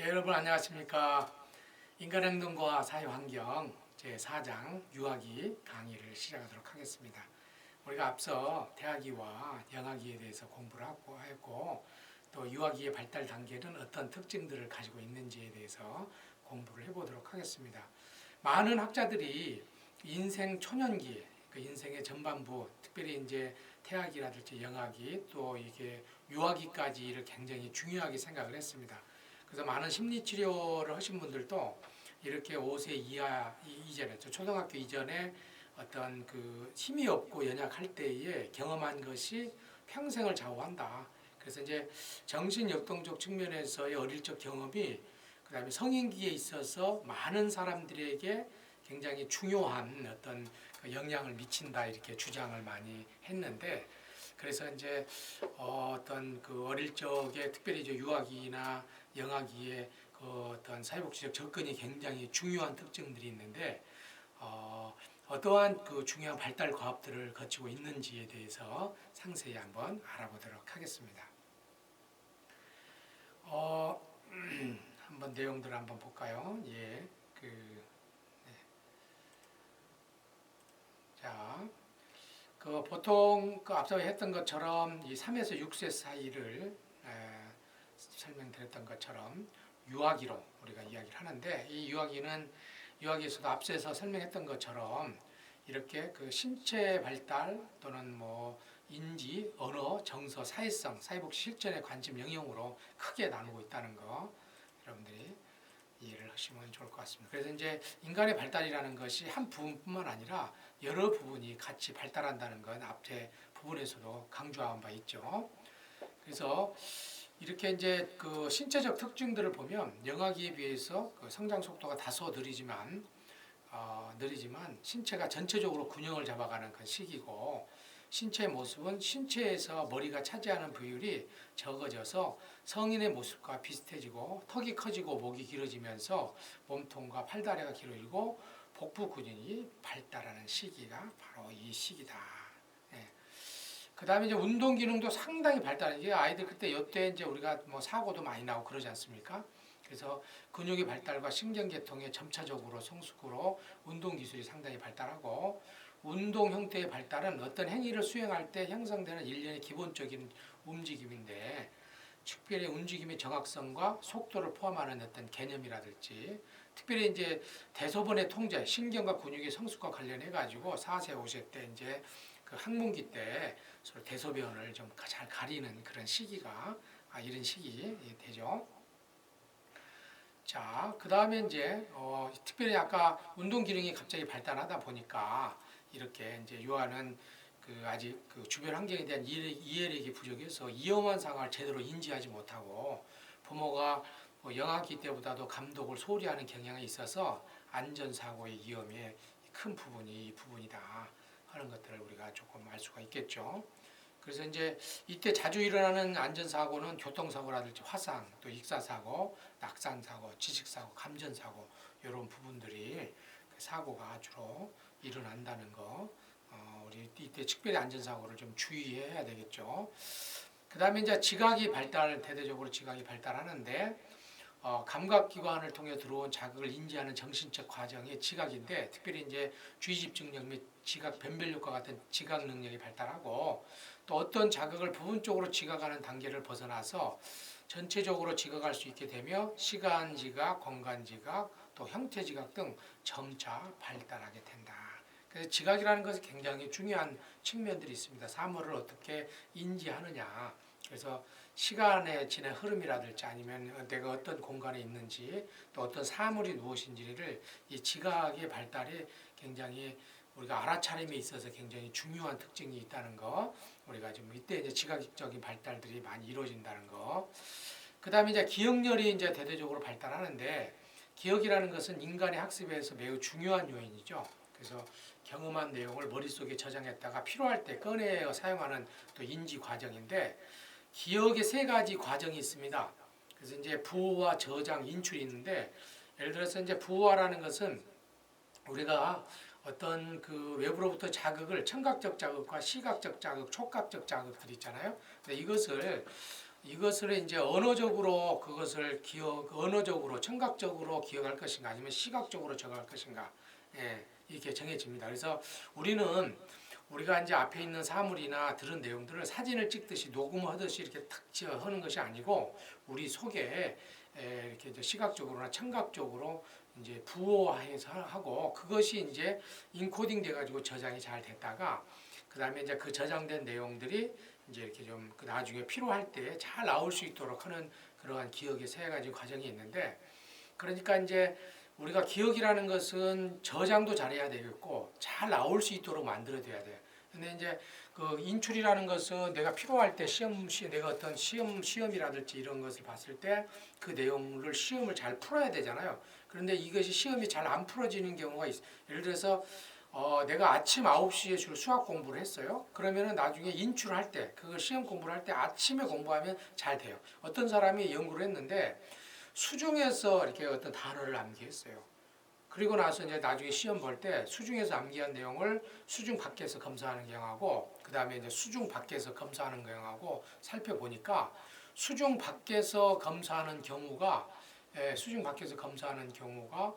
네, 여러분 안녕하십니까. 인간행동과 사회환경 제4장 유아기 강의를 시작하도록 하겠습니다. 우리가 앞서 대화기와 영아기에 대해서 공부를 했고 또 유아기의 발달 단계는 어떤 특징들을 가지고 있는지에 대해서 공부를 해보도록 하겠습니다. 많은 학자들이 인생 초년기, 그 인생의 전반부, 특별히 이제 태아기라든지 영아기 또 이게 유아기까지를 굉장히 중요하게 생각을 했습니다. 그래서 많은 심리 치료를 하신 분들도 이렇게 5세 이하 이전에 초등학교 이전에 어떤 그 힘이 없고 연약할 때에 경험한 것이 평생을 좌우한다. 그래서 이제 정신 역동적 측면에서의 어릴 적 경험이 그다음에 성인기에 있어서 많은 사람들에게 굉장히 중요한 어떤 영향을 미친다 이렇게 주장을 많이 했는데 그래서 이제 어떤 그 어릴 적에 특별히 이제 유아기나 영아기에 그 어떤 사회복지적 접근이 굉장히 중요한 특징들이 있는데 어떠한 그 중요한 발달 과업들을 거치고 있는지에 대해서 상세히 한번 알아보도록 하겠습니다. 한번 내용들을 한번 볼까요? 예, 자, 그 보통 그 앞서 했던 것처럼 이 3에서 6세 사이를 설명드렸던 것처럼 유아기로 우리가 이야기를 하는데 이 유아기에서도 앞서서 설명했던 것처럼 이렇게 그 신체 발달 또는 뭐 인지, 언어, 정서, 사회성, 사회복지 실전의 관점 영역으로 크게 나누고 있다는 거 여러분들이 이해를 하시면 좋을 것 같습니다. 그래서 이제 인간의 발달이라는 것이 한 부분뿐만 아니라 여러 부분이 같이 발달한다는 건 앞에 부분에서도 강조한 바 있죠. 그래서 이렇게 이제 그 신체적 특징들을 보면 영아기에 비해서 그 성장 속도가 다소 느리지만 신체가 전체적으로 균형을 잡아가는 그 시기고 신체의 모습은 신체에서 머리가 차지하는 비율이 적어져서 성인의 모습과 비슷해지고 턱이 커지고 목이 길어지면서 몸통과 팔다리가 길어지고 복부 근육이 발달하는 시기가 바로 이 시기다. 예. 그 다음에 이제 운동 기능도 상당히 발달해. 이게 아이들 그때 이때 이제 우리가 뭐 사고도 많이 나고 그러지 않습니까? 그래서 근육의 발달과 신경계통의 점차적으로 성숙으로 운동 기술이 상당히 발달하고 운동 형태의 발달은 어떤 행위를 수행할 때 형성되는 일련의 기본적인 움직임인데 특별히 움직임의 정확성과 속도를 포함하는 어떤 개념이라든지 특별히 이제 대소변의 통제, 신경과 근육의 성숙과 관련해 가지고 4세, 5세 때 이제 그 학문기 때 서로 대소변을 좀 잘 가리는 그런 시기가 이런 시기 되죠. 자, 그 다음에 이제 특별히 아까 운동 기능이 갑자기 발달하다 보니까 이렇게 이제 유아는 그 아직 그 주변 환경에 대한 이해력이 부족해서 위험한 상황을 제대로 인지하지 못하고 부모가 뭐 영아기 때보다도 감독을 소홀히 하는 경향이 있어서 안전사고의 위험에 큰 부분이 이 부분이다 하는 것들을 우리가 조금 알 수가 있겠죠. 그래서 이제 이때 자주 일어나는 안전사고는 교통사고라든지 화상, 또 익사사고, 낙산사고, 지식사고, 감전사고 이런 부분들이 사고가 주로 일어난다는 거 우리 이때 특별히 안전사고를 좀 주의해야 되겠죠. 그 다음에 이제 대대적으로 지각이 발달하는데 감각기관을 통해 들어온 자극을 인지하는 정신적 과정이 지각인데 특별히 이제 주의집중력 및 지각 변별력과 같은 지각 능력이 발달하고 또 어떤 자극을 부분적으로 지각하는 단계를 벗어나서 전체적으로 지각할 수 있게 되며 시간 지각, 공간 지각, 또 형태 지각 등 점차 발달하게 된다. 그래서 지각이라는 것은 굉장히 중요한 측면들이 있습니다. 사물을 어떻게 인지하느냐. 그래서 시간의 진행 흐름이라든지 아니면 내가 어떤 공간에 있는지 또 어떤 사물이 무엇인지를 이 지각의 발달이 굉장히 우리가 알아차림에 있어서 굉장히 중요한 특징이 있다는 거 우리가 지금 이때 이제 지각적인 발달들이 많이 이루어진다는 거. 그 다음에 이제 기억력이 이제 대대적으로 발달하는데 기억이라는 것은 인간의 학습에서 매우 중요한 요인이죠. 그래서 경험한 내용을 머릿속에 저장했다가 필요할 때 꺼내 사용하는 또 인지 과정인데 기억의 세 가지 과정이 있습니다. 그래서 이제 부호와 저장, 인출이 있는데 예를 들어서 이제 부호화라는 것은 우리가 어떤 그 외부로부터 자극을 청각적 자극과 시각적 자극, 촉각적 자극들 있잖아요. 근데 이것을 이것을 이제 언어적으로 그것을 언어적으로 청각적으로 기억할 것인가 아니면 시각적으로 적할 것인가, 예, 이렇게 정해집니다. 그래서 우리가 이제 앞에 있는 사물이나 들은 내용들을 사진을 찍듯이 녹음하듯이 이렇게 탁 하는 것이 아니고 우리 속에 이렇게 이제 시각적으로나 청각적으로 이제 부호화해서 하고 그것이 이제 인코딩 돼가지고 저장이 잘 됐다가 그 다음에 이제 그 저장된 내용들이 이제 이렇게 좀 그 나중에 필요할 때 잘 나올 수 있도록 하는 그러한 기억의 세 가지 과정이 있는데, 그러니까 이제 우리가 기억이라는 것은 저장도 잘해야 되겠고 잘 나올 수 있도록 만들어둬야 돼요. 근데 이제 그 인출이라는 것은 내가 필요할 때 내가 어떤 시험이라든지 이런 것을 봤을 때 그 내용을 시험을 잘 풀어야 되잖아요. 그런데 이것이 시험이 잘 안 풀어지는 경우가 있어요. 예를 들어서 내가 아침 9시에 주로 수학 공부를 했어요. 그러면은 나중에 인출할 때, 그걸 시험 공부를 할 때 아침에 공부하면 잘 돼요. 어떤 사람이 연구를 했는데 수중에서 이렇게 어떤 단어를 암기했어요. 그리고 나서 이제 나중에 시험 볼 때 수중에서 암기한 내용을 수중 밖에서 검사하는 경우하고 그 다음에 이제 수중 밖에서 검사하는 경우하고 살펴보니까 수중 밖에서 검사하는 경우가 수중 밖에서 검사하는 경우가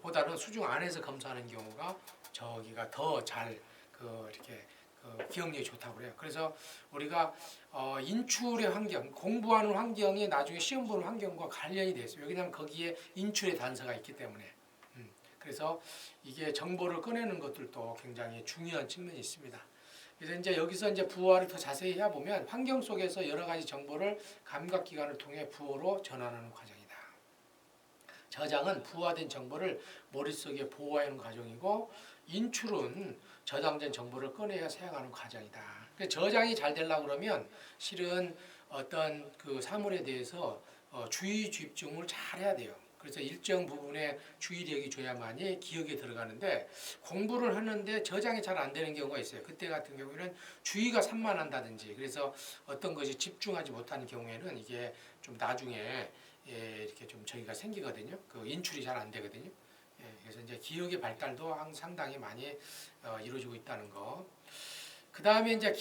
보다는 수중 안에서 검사하는 경우가 저기가 더 잘 이렇게 기억력이 좋다고 그래요. 그래서 우리가 인출의 환경, 공부하는 환경이 나중에 시험 보는 환경과 관련이 돼 있어요. 왜냐하면 거기에 인출의 단서가 있기 때문에. 그래서 이게 정보를 꺼내는 것들도 굉장히 중요한 측면이 있습니다. 그래서 이제 여기서 이제 부호화를 더 자세히 해보면 환경 속에서 여러 가지 정보를 감각기관을 통해 부호로 전환하는 과정이다. 저장은 부호화된 정보를 머릿속에 보호하는 과정이고 인출은 저장된 정보를 꺼내야 사용하는 과정이다. 그러니까 저장이 잘 되려고 그러면 실은 어떤 그 사물에 대해서 주의 집중을 잘 해야 돼요. 그래서 일정 부분에 주의력이 줘야만이 기억에 들어가는데 공부를 하는데 저장이 잘 안 되는 경우가 있어요. 그때 같은 경우에는 주의가 산만한다든지 그래서 어떤 것이 집중하지 못하는 경우에는 이게 좀 나중에 이렇게 좀 저기가 생기거든요. 그 인출이 잘 안 되거든요. 그래서 이제 기억의 발달도 상당히 많이 이루어지고 있다는 거. 그 다음에 이제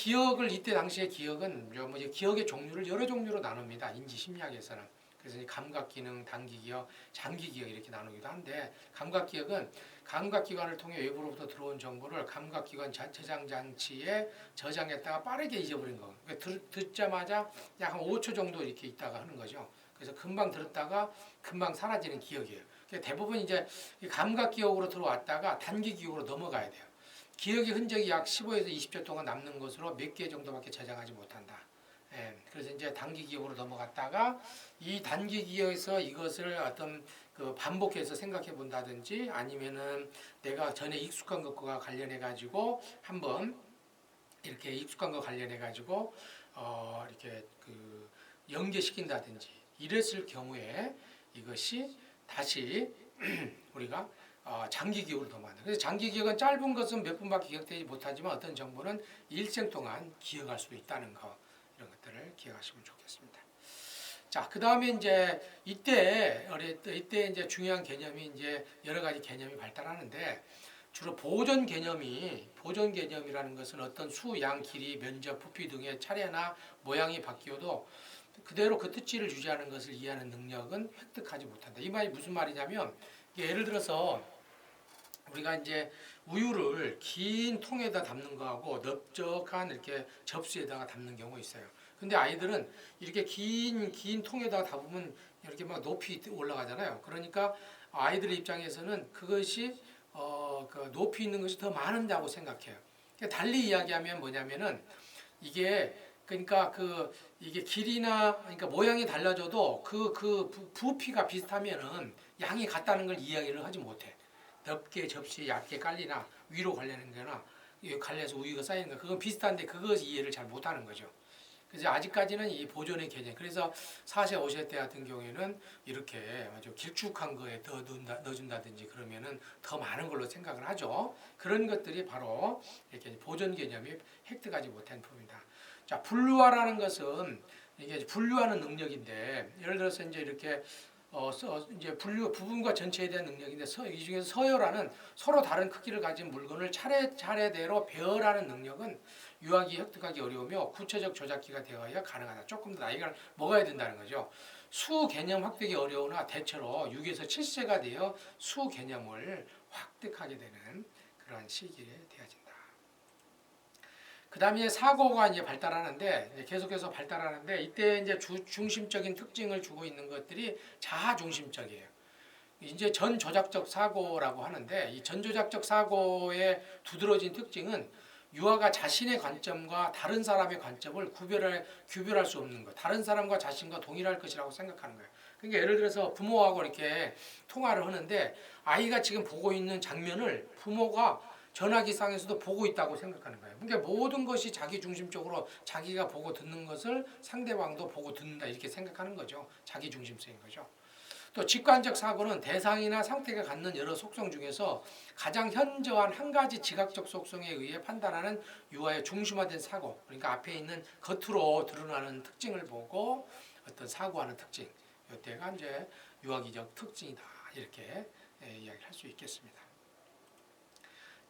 이때 당시의 기억은 뭐 기억의 종류를 여러 종류로 나눕니다. 인지 심리학에서는. 그래서 감각 기능, 단기 기억, 장기 기억 이렇게 나누기도 한데 감각 기억은 감각기관을 통해 외부로부터 들어온 정보를 감각기관 저장 장치에 저장했다가 빠르게 잊어버린 거. 그러니까 듣자마자 약 한 5초 정도 이렇게 있다가 하는 거죠. 그래서 금방 들었다가 금방 사라지는 기억이에요. 그러니까 대부분 이제 감각 기억으로 들어왔다가 단기 기억으로 넘어가야 돼요. 기억의 흔적이 약 15에서 20초 동안 남는 것으로 몇 개 정도밖에 저장하지 못한다. 그래서 이제 단기 기억으로 넘어갔다가 이 단기 기억에서 이것을 어떤 그 반복해서 생각해 본다든지 아니면은 내가 전에 익숙한 것과 관련해 가지고 한번 이렇게 익숙한 것 관련해 가지고 이렇게 그 연계시킨다든지 이랬을 경우에 이것이 다시 우리가 장기 기억으로 넘어간다. 그래서 장기 기억은 짧은 것은 몇 분밖에 기억되지 못하지만 어떤 정보는 일생 동안 기억할 수 있다는 거. 이런 것들을 기억하시면 좋겠습니다. 자, 그 다음에 이제 이때 이제 중요한 개념이 이제 여러 가지 개념이 발달하는데 주로 보존 개념이라는 것은 어떤 수, 양, 길이, 면적, 부피 등의 차례나 모양이 바뀌어도 그대로 그 뜻지를 유지하는 것을 이해하는 능력은 획득하지 못한다. 이 말이 무슨 말이냐면 예를 들어서 우리가 이제 우유를 긴 통에다 담는 거하고 넓적한 이렇게 접시에다가 담는 경우가 있어요. 근데 아이들은 이렇게 긴 통에다가 담으면 이렇게 막 높이 올라가잖아요. 그러니까 아이들의 입장에서는 그것이 그 높이 있는 것이 더 많은다고 생각해요. 그러니까 달리 이야기하면 뭐냐면은 이게 그러니까 이게 길이나 그러니까 모양이 달라져도 부피가 비슷하면은 양이 같다는 걸 이야기를 하지 못해. 넓게 접시에 얇게 깔리나 위로 관리하는 거나 갈려서 우유가 쌓이는 거 그건 비슷한데 그것 이해를 잘 못하는 거죠. 그래서 아직까지는 이 보존의 개념. 그래서 4세 5세 때 같은 경우에는 이렇게 아주 길쭉한 거에 더 넣어준다든지 그러면은 더 많은 걸로 생각을 하죠. 그런 것들이 바로 이렇게 보존 개념이 획득하지 못한 부분이다. 자, 분류화라는 것은 이게 분류하는 능력인데 예를 들어서 이제 이렇게 이제 부분과 전체에 대한 능력인데 이 중에서 서열하는 서로 다른 크기를 가진 물건을 차례차례대로 배열하는 능력은 유학이 획득하기 어려우며 구체적 조작기가 되어야 가능하다. 조금 더 나이가 먹어야 된다는 거죠. 수 개념 획득이 어려우나 대체로 6에서 7세가 되어 수 개념을 획득하게 되는 그런 시기에 되어진다. 그 다음에 사고가 이제 발달하는데 계속해서 발달하는데 이때 이제 중심적인 특징을 주고 있는 것들이 자아 중심적이에요. 이제 전조작적 사고라고 하는데 이 전조작적 사고의 두드러진 특징은 유아가 자신의 관점과 다른 사람의 관점을 규별할 수 없는 것, 다른 사람과 자신과 동일할 것이라고 생각하는 거예요. 그러니까 예를 들어서 부모하고 이렇게 통화를 하는데 아이가 지금 보고 있는 장면을 부모가 전화기상에서도 보고 있다고 생각하는 거예요. 그러니까 모든 것이 자기 중심적으로 자기가 보고 듣는 것을 상대방도 보고 듣는다 이렇게 생각하는 거죠. 자기 중심성인 거죠. 또 직관적 사고는 대상이나 상태가 갖는 여러 속성 중에서 가장 현저한 한 가지 지각적 속성에 의해 판단하는 유아의 중심화된 사고, 그러니까 앞에 있는 겉으로 드러나는 특징을 보고 어떤 사고하는 특징, 이때가 이제 유아기적 특징이다 이렇게 이야기를 할 수 있겠습니다.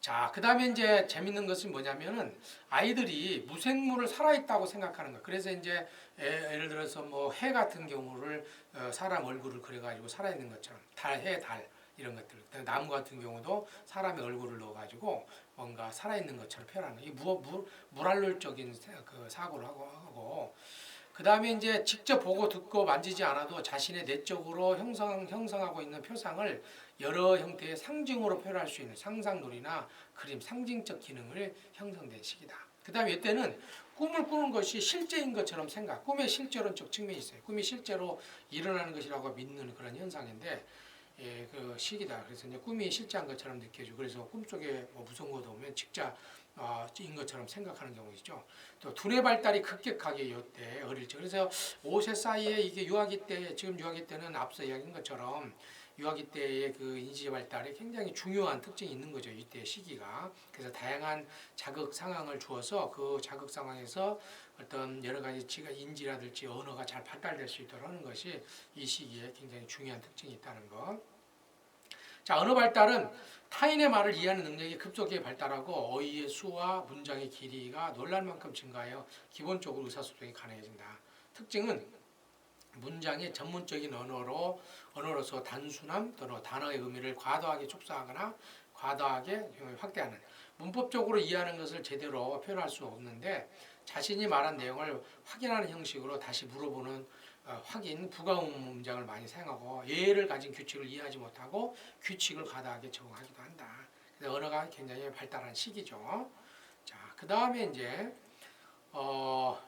자, 그 다음에 이제 재밌는 것은 뭐냐면은 아이들이 무생물을 살아있다고 생각하는 거예요. 그래서 이제 예를 들어서 뭐 해 같은 경우를 사람 얼굴을 그려가지고 살아있는 것처럼 해, 달 이런 것들. 나무 같은 경우도 사람의 얼굴을 넣어가지고 뭔가 살아있는 것처럼 표현하는 거예요. 이게 물활룰적인 그 사고를 하고 그 다음에 이제 직접 보고 듣고 만지지 않아도 자신의 내적으로 형성하고 있는 표상을 여러 형태의 상징으로 표현할 수 있는 상상놀이나 그림, 상징적 기능을 형성된 시기다. 그 다음에 이때는 꿈을 꾸는 것이 실제인 것처럼 꿈의 실제론적 측면이 있어요. 꿈이 실제로 일어나는 것이라고 믿는 그런 현상인데 그 시기다. 그래서 이제 꿈이 실제한 것처럼 느껴지고 그래서 꿈속에 뭐 무서운 거 오면 진짜 인 것처럼 생각하는 경우이죠. 또 두뇌 발달이 급격하게 이때 어릴 적. 그래서 5세 사이에 이게 유아기 때 지금 유아기 때는 앞서 이야기한 것처럼 유아기 때의 그 인지 발달에 굉장히 중요한 특징이 있는 거죠. 이때 시기가. 그래서 다양한 자극 상황을 주어서 그 자극 상황에서 어떤 여러 가지 인지라든지 언어가 잘 발달될 수 있도록 하는 것이 이 시기에 굉장히 중요한 특징이 있다는 것. 자, 언어 발달은 타인의 말을 이해하는 능력이 급속하게 발달하고 어휘의 수와 문장의 길이가 놀랄 만큼 증가하여 기본적으로 의사소통이 가능해진다. 특징은 문장의 전문적인 언어로서 단순함 또는 단어의 의미를 과도하게 축소하거나 과도하게 확대하는 문법적으로 이해하는 것을 제대로 표현할 수 없는데 자신이 말한 내용을 확인하는 형식으로 다시 물어보는 확인, 부가음 문장을 많이 사용하고 예를 가진 규칙을 이해하지 못하고 규칙을 과다하게 적용하기도 한다. 그래서 언어가 굉장히 발달한 시기죠. 자, 그 다음에 이제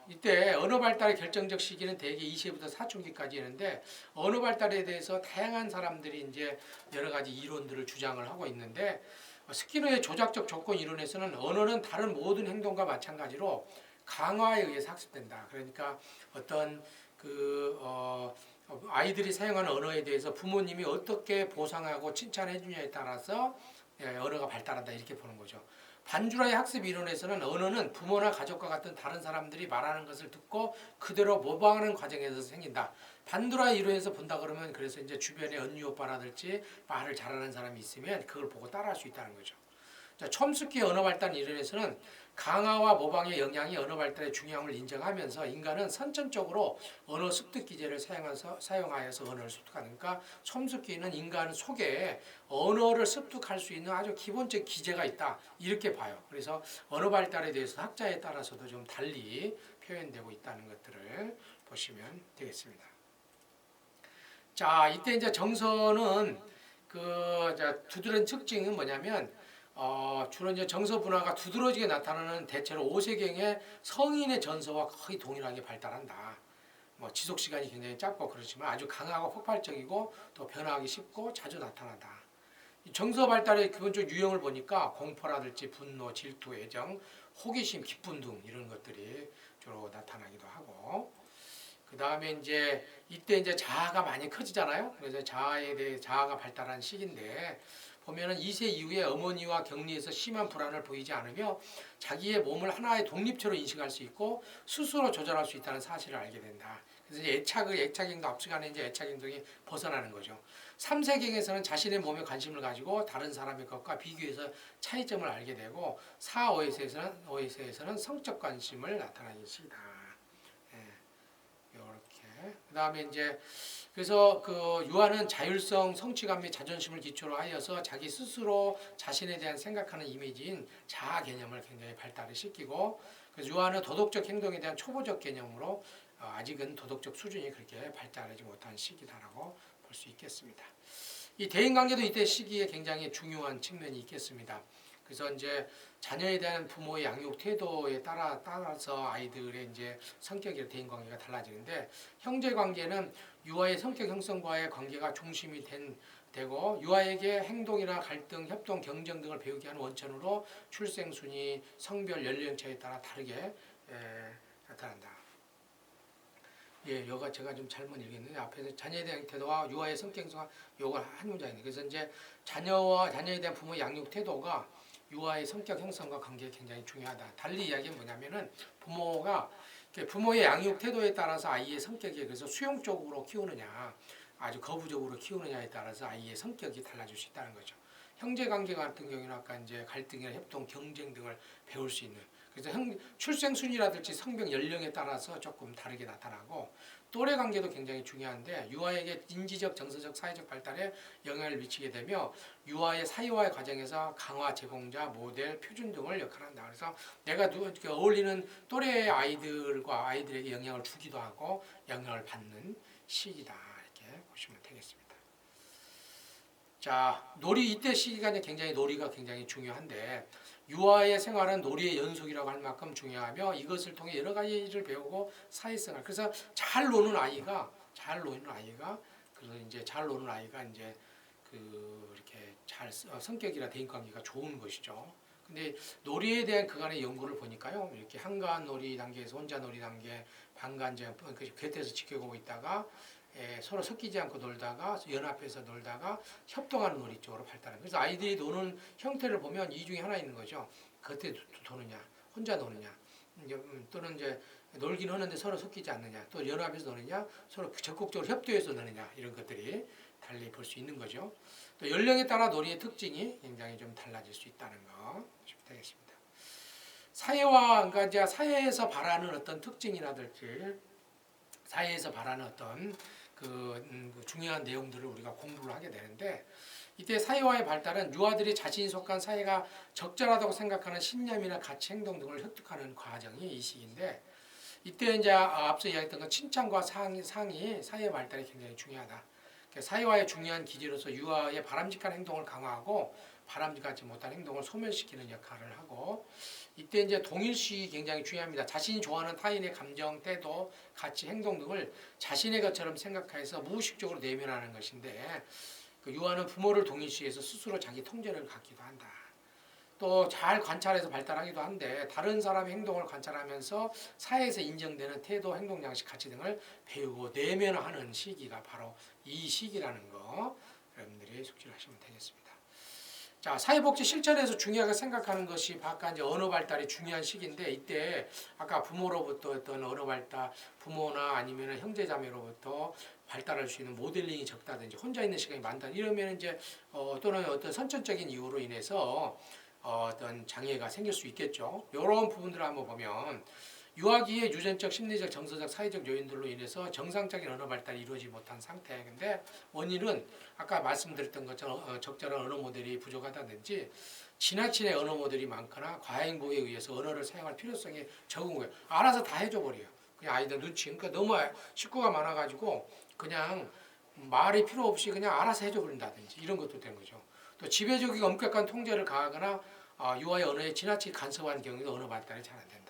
이때 언어 발달의 결정적 시기는 대개 2세부터 사춘기까지인데 언어 발달에 대해서 다양한 사람들이 이제 여러 가지 이론들을 주장을 하고 있는데 스키너의 조작적 조건 이론에서는 언어는 다른 모든 행동과 마찬가지로 강화에 의해서 학습된다. 그러니까 어떤 아이들이 사용하는 언어에 대해서 부모님이 어떻게 보상하고 칭찬해 주냐에 따라서 언어가 발달한다 이렇게 보는 거죠. 반주라의 학습 이론에서는 언어는 부모나 가족과 같은 다른 사람들이 말하는 것을 듣고 그대로 모방하는 과정에서 생긴다. 반두라의 이론에서 본다 그러면 그래서 이제 주변에 언니 오빠라든지 말을 잘하는 사람이 있으면 그걸 보고 따라할 수 있다는 거죠. 자, 촘스키 언어 발달 이론에서는 강화와 모방의 영향이 언어 발달의 중요함을 인정하면서 인간은 선천적으로 언어 습득 기제를 사용하여서 언어를 습득하니까 촘스키는 인간 속에 언어를 습득할 수 있는 아주 기본적 기제가 있다 이렇게 봐요. 그래서 언어 발달에 대해서 학자에 따라서도 좀 달리 표현되고 있다는 것들을 보시면 되겠습니다. 자, 이때 이제 정서는 두드러진 특징은 뭐냐면 주로 이제 정서 분화가 두드러지게 나타나는 대체로 5세경의 성인의 전서와 거의 동일하게 발달한다. 뭐 지속 시간이 굉장히 짧고 그렇지만 아주 강하고 폭발적이고 또 변화하기 쉽고 자주 나타난다. 정서 발달의 기본적 유형을 보니까 공포라든지 분노, 질투, 애정, 호기심, 기쁨 등 이런 것들이 주로 나타나기도 하고 그 다음에 이때 이제 자아가 많이 커지잖아요. 그래서 자아에 대해 자아가 발달한 시기인데 보면은 2세 이후에 어머니와 격리에서 심한 불안을 보이지 않으며 자기의 몸을 하나의 독립체로 인식할 수 있고 스스로 조절할 수 있다는 사실을 알게 된다. 그래서 이제 애착행동 앞서가는 이제 애착행동이 벗어나는 거죠. 3세경에서는 자신의 몸에 관심을 가지고 다른 사람의 것과 비교해서 차이점을 알게 되고 4, 5에서는 성적 관심을 나타나는 시다. 이렇게. 그다음에 이제 그래서 그 유아는 자율성, 성취감 및 자존심을 기초로 하여서 자기 스스로 자신에 대한 생각하는 이미지인 자아 개념을 굉장히 발달을 시키고 그래서 유아는 도덕적 행동에 대한 초보적 개념으로 아직은 도덕적 수준이 그렇게 발달하지 못한 시기다라고 볼 수 있겠습니다. 이 대인관계도 이때 시기에 굉장히 중요한 측면이 있겠습니다. 그래서 이제 자녀에 대한 부모의 양육 태도에 따라서 아이들의 이제 성격이나 대인관계가 달라지는데 형제 관계는 유아의 성격 형성과의 관계가 중심이 되고 유아에게 행동이나 갈등, 협동, 경쟁 등을 배우게 하는 원천으로 출생 순위, 성별, 연령차에 따라 다르게 나타난다. 예, 여가 제가 좀 잘못 읽었는데 앞에서 자녀에 대한 태도와 유아의 성격 형성과 요걸 한 문장이네. 그래서 이제 자녀에 대한 부모의 양육 태도가 유아의 성격 형성과 관계에 굉장히 중요하다. 달리 이야기는 뭐냐면은 부모의 양육 태도에 따라서 아이의 성격이 그래서 수용적으로 키우느냐, 아주 거부적으로 키우느냐에 따라서 아이의 성격이 달라질 수 있다는 거죠. 형제 관계 같은 경우는 아까 이제 갈등이나 협동, 경쟁 등을 배울 수 있는. 그래서 출생 순위라든지 성별 연령에 따라서 조금 다르게 나타나고 또래 관계도 굉장히 중요한데 유아에게 인지적, 정서적, 사회적 발달에 영향을 미치게 되며 유아의 사회화의 과정에서 강화, 제공자, 모델, 표준 등을 역할한다. 그래서 내가 어울리는 또래 아이들과 아이들에게 영향을 주기도 하고 영향을 받는 시기다. 이렇게 보시면 되겠습니다. 자, 이때 시기가 굉장히 놀이가 굉장히 중요한데 유아의 생활은 놀이의 연속이라고 할 만큼 중요하며 이것을 통해 여러 가지를 배우고 사회생활. 그래서 잘 노는 아이가 그래서 이제 잘 노는 아이가 이제 이렇게 성격이나 대인관계가 좋은 것이죠. 근데 놀이에 대한 그간의 연구를 보니까요, 이렇게 한간 놀이 단계에서 혼자 놀이 단계, 방간제 곁에서 지켜보고 있다가 서로 섞이지 않고 놀다가 연합해서 놀다가 협동하는 놀이 쪽으로 발달합니다. 그래서 아이들이 노는 형태를 보면 이 중에 하나 있는 거죠. 겉에 도느냐, 혼자 노느냐, 또는 이제 놀긴 하는데 서로 섞이지 않느냐, 또 연합해서 노느냐, 서로 적극적으로 협조해서 노느냐 이런 것들이 달리 볼 수 있는 거죠. 또 연령에 따라 놀이의 특징이 굉장히 좀 달라질 수 있다는 거 보시면 되겠습니다. 그러니까 이제 사회에서 바라는 어떤 특징이라든지 사회에서 바라는 어떤 그 중요한 내용들을 우리가 공부를 하게 되는데 이때 사회화의 발달은 유아들이 자신이 속한 사회가 적절하다고 생각하는 신념이나 가치, 행동 등을 획득하는 과정이 이 시기인데 이때 이제 앞서 이야기했던 건 칭찬과 상의 사회의 발달이 굉장히 중요하다. 사회화의 중요한 기제로서 유아의 바람직한 행동을 강화하고 바람직하지 못한 행동을 소멸시키는 역할을 하고 이때 이제 동일시 굉장히 중요합니다. 자신이 좋아하는 타인의 감정, 태도, 가치, 행동 등을 자신의 것처럼 생각해서 무의식적으로 내면하는 것인데 유아는 부모를 동일시해서 스스로 자기 통제를 갖기도 한다. 또 잘 관찰해서 발달하기도 한데 다른 사람의 행동을 관찰하면서 사회에서 인정되는 태도, 행동, 양식, 가치 등을 배우고 내면화하는 시기가 바로 이 시기라는 거 여러분들이 숙지하시면 되겠습니다. 자, 사회복지 실천에서 중요하게 생각하는 것이 아까 이제 언어 발달이 중요한 시기인데 이때 아까 부모로부터 어떤 언어 발달, 부모나 아니면 형제자매로부터 발달할 수 있는 모델링이 적다든지 혼자 있는 시간이 많다 이러면 이제 또는 어떤 선천적인 이유로 인해서 어떤 장애가 생길 수 있겠죠. 이런 부분들을 한번 보면 유아기의 유전적, 심리적, 정서적, 사회적 요인들로 인해서 정상적인 언어 발달이 이루어지지 못한 상태인데 원인은 아까 말씀드렸던 것처럼 적절한 언어 모델이 부족하다든지 지나치게 언어 모델이 많거나 과잉보호에 의해서 언어를 사용할 필요성이 적은 거예요. 알아서 다 해줘 버려요. 그냥 아이들 눈치. 그러니까 너무 식구가 많아가지고 그냥 말이 필요 없이 그냥 알아서 해줘 버린다든지 이런 것도 되는 거죠. 또 지배적이고 엄격한 통제를 가하거나 유아의 언어에 지나치게 간섭한 경우에도 언어 발달이 잘 안 된다.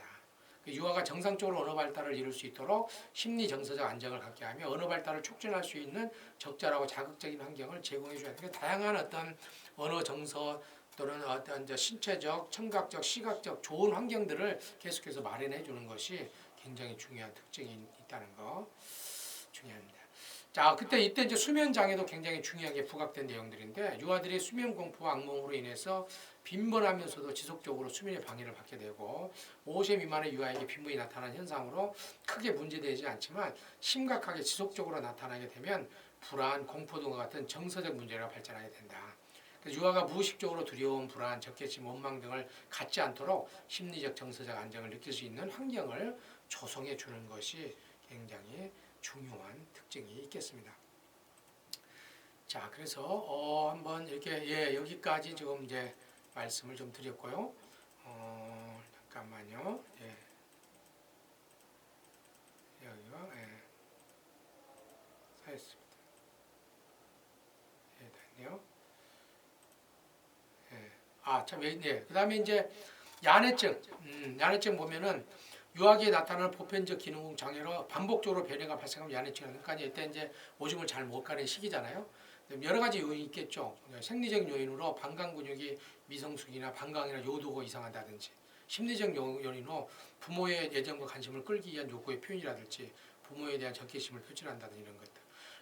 유아가 정상적으로 언어 발달을 이룰 수 있도록 심리 정서적 안정을 갖게 하며 언어 발달을 촉진할 수 있는 적절하고 자극적인 환경을 제공해 줘야 돼요. 다양한 어떤 언어 정서 또는 어떤 신체적, 청각적, 시각적 좋은 환경들을 계속해서 마련해 주는 것이 굉장히 중요한 특징이 있다는 거 중요합니다. 자, 이때 이제 수면 장애도 굉장히 중요하게 부각된 내용들인데 유아들이 수면 공포와 악몽으로 인해서 빈번하면서도 지속적으로 수면에 방해를 받게 되고 5세 미만의 유아에게 빈번히 나타나는 현상으로 크게 문제되지 않지만 심각하게 지속적으로 나타나게 되면 불안, 공포 등과 같은 정서적 문제가 발전하게 된다. 그래서 유아가 무의식적으로 두려움, 불안, 적개심, 원망 등을 갖지 않도록 심리적, 정서적 안정을 느낄 수 있는 환경을 조성해 주는 것이 굉장히 중요한 특징이 있겠습니다. 자, 그래서 한번 이렇게 여기까지 지금 이제 말씀을 좀 드렸고요. 잠깐만요. 여기가 사였습니다. 됐네요. 참, 그다음에 이제 야뇌증, 야뇌증 보면은 유아기에 나타나는 보편적 기능 장애로 반복적으로 변이가 발생하면 야뇌증. 그러니까 이때 이제 오줌을 잘 못 가는 시기잖아요. 여러 가지 요인이 있겠죠. 생리적 요인으로 방광 근육이 미성숙이나 방광이나 요도가 이상하다든지, 심리적 요인으로 부모의 애정과 관심을 끌기 위한 욕구의 표현이라든지, 부모에 대한 적개심을 표출한다든지 이런 것들.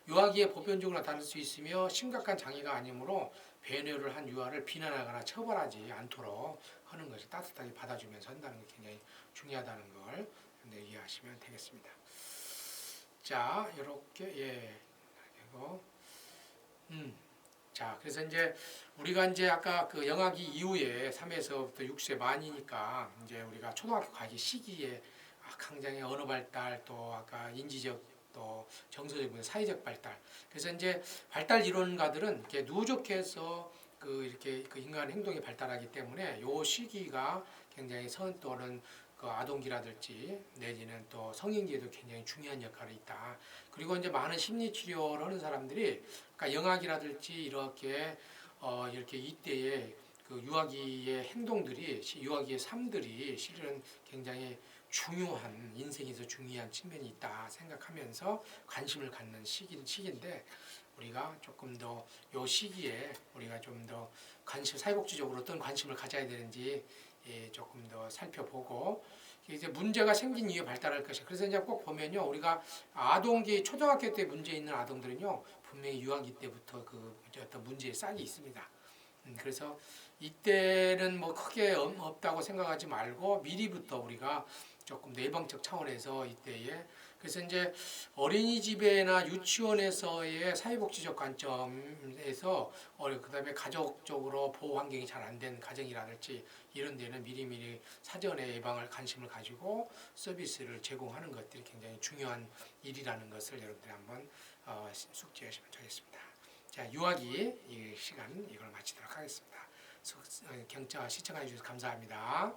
유아기에 보편적으로 나타날 수 있으며 심각한 장애가 아니므로 배뇌를 한 유아를 비난하거나 처벌하지 않도록 하는 것이 따뜻하게 받아주면서 한다는 게 굉장히 중요하다는 걸 이해하시면 되겠습니다. 자, 이렇게 그리고 자, 그래서 이제 우리가 이제 아까 그 영아기 이후에 3에서부터 6세 만이니까 이제 우리가 초등학교 가기 시기에 굉장히 언어 발달 또 아까 인지적 또 정서적 분야 사회적 발달. 그래서 이제 발달 이론가들은 이렇게 누적해서 이렇게 인간 행동이 발달하기 때문에 요 시기가 굉장히 또는 그 아동기라든지 내지는 또 성인기에도 굉장히 중요한 역할이 있다. 그리고 이제 많은 심리 치료를 하는 사람들이 그러니까 영아기라든지 이렇게 이때에 그 유아기의 행동들이 유아기의 삶들이 실은 굉장히 중요한 인생에서 중요한 측면이 있다 생각하면서 관심을 갖는 시기인데 우리가 조금 더 요 시기에 우리가 좀 더 사회복지적으로 어떤 관심을 가져야 되는지 조금 더 살펴보고 이제 문제가 생긴 이후에 발달할 것이 그래서 이제 꼭 보면요 우리가 아동기 초등학교 때 문제 있는 아동들은요 분명히 유아기 때부터 그 어떤 문제의 싹이 있습니다. 그래서 이때는 뭐 크게 없다고 생각하지 말고 미리부터 우리가 조금 예방적 차원에서 이때에 그래서 이제 어린이집이나 유치원에서의 사회복지적 관점에서 그다음에 가족적으로 보호 환경이 잘 안 된 가정이라든지 이런 데는 미리미리 사전에 예방을 관심을 가지고 서비스를 제공하는 것들이 굉장히 중요한 일이라는 것을 여러분들이 한번 숙지하시면 좋겠습니다. 자, 유아기 이 시간 이걸 마치도록 하겠습니다. 경청 시청해 주셔서 감사합니다.